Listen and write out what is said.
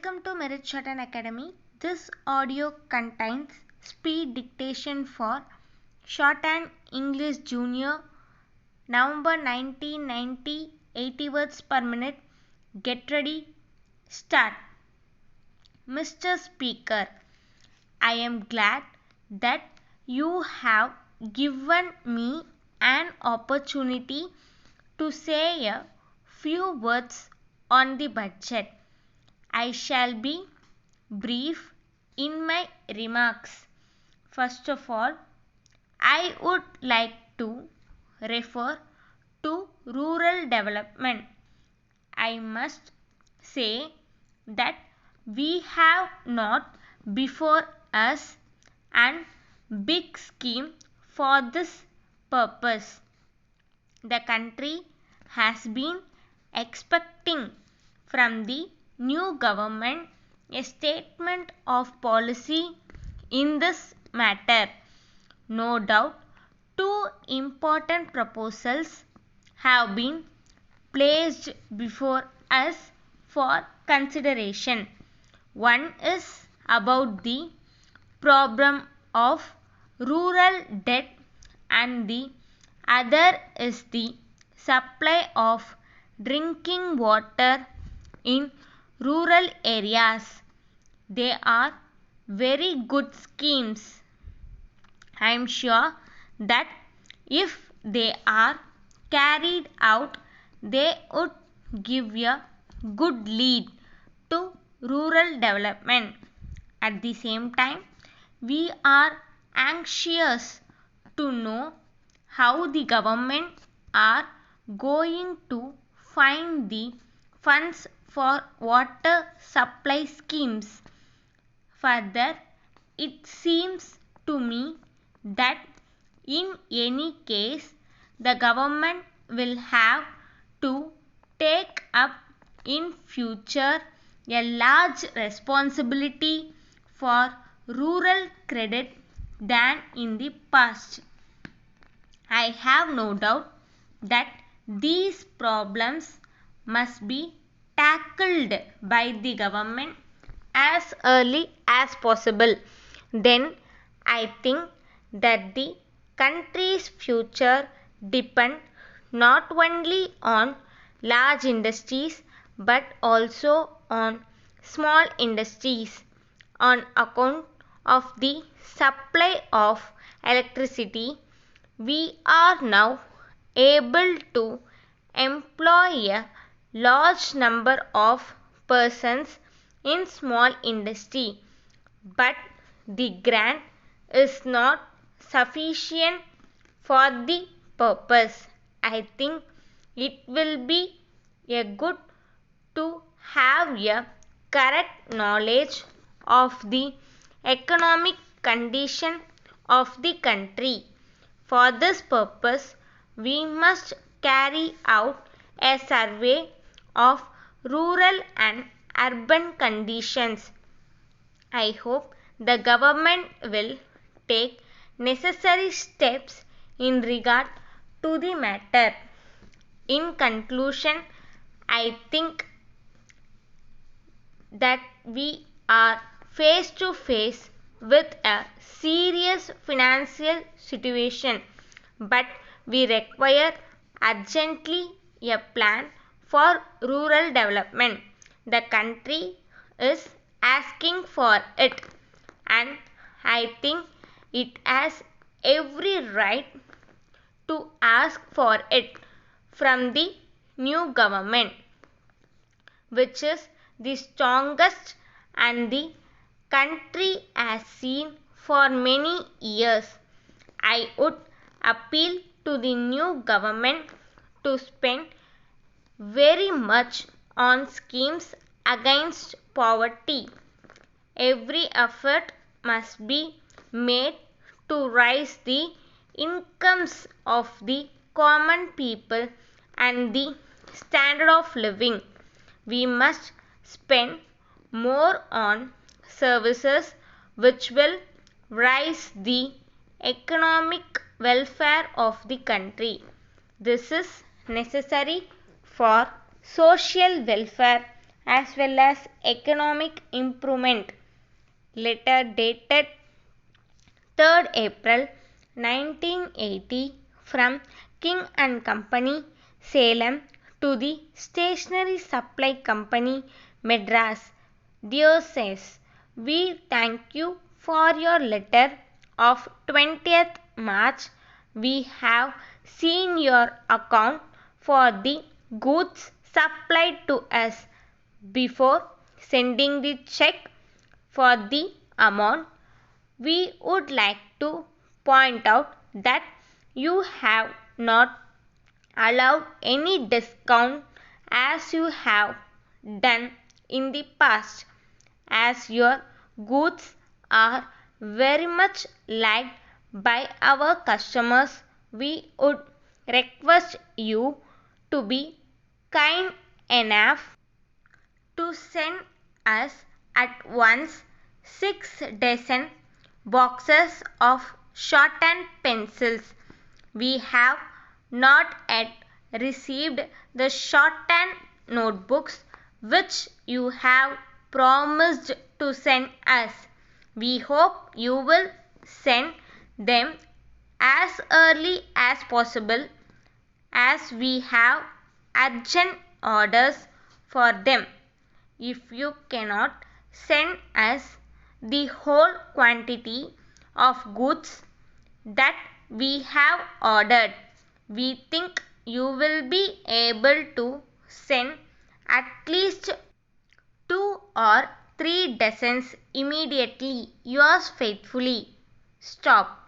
Welcome to Merit Shorthand Academy. This audio contains speed dictation for Shorthand English Junior November 1990 80 words per minute. Get ready. Start. Mr. Speaker, I am glad that you have given me an opportunity to say a few words on the budget. I shall be brief in my remarks. First of all, I would like to refer to rural development. I must say that we have not before us an big scheme for this purpose. The country has been expecting from the new government a statement of policy in this matter. No doubt, two important proposals have been placed before us for consideration. One is about the problem of rural debt and the other is the supply of drinking water in rural areas. They are very good schemes. I am sure that if they are carried out, they would give a good lead to rural development. At the same time, we are anxious to know how the government are going to find the funds for water supply schemes. Further, it seems to me that in any case the government will have to take up in future a large responsibility for rural credit than in the past. I have no doubt that these problems must be tackled by the government as early as possible. Then I think that the country's future depends not only on large industries but also on small industries on account of the supply of electricity. We are now able to employ a large number of persons in small industry, but the grant is not sufficient for the purpose. I think it will be a good to have a correct knowledge of the economic condition of the country. For this purpose, we must carry out a survey of rural and urban conditions. I hope the government will take necessary steps in regard to the matter. In conclusion, I think that we are face to face with a serious financial situation, but we require urgently a plan for rural development. The country is asking for it, and I think it has every right to ask for it from the new government, which is the strongest and the country has seen for many years. I would appeal to the new government to spend very much on schemes against poverty. Every effort must be made to raise the incomes of the common people and the standard of living. We must spend more on services which will raise the economic welfare of the country. This is necessary for social welfare as well as economic improvement. Letter dated 3rd April 1980 from King and Company, Salem, to the Stationery Supply Company, Madras. Dear says, we thank you for your letter of 20th March. We have seen your account for the goods supplied to us. Before sending the check for the amount, we would like to point out that you have not allowed any discount as you have done in the past. As your goods are very much liked by our customers, we would request you to be kind enough to send us at once 6 dozen boxes of shorthand pencils. We have not yet received the shorthand notebooks which you have promised to send us. We hope you will send them as early as possible as we have urgent orders for them. If you cannot send us the whole quantity of goods that we have ordered, we think you will be able to send at least 2 or 3 dozens immediately. Yours faithfully. Stop.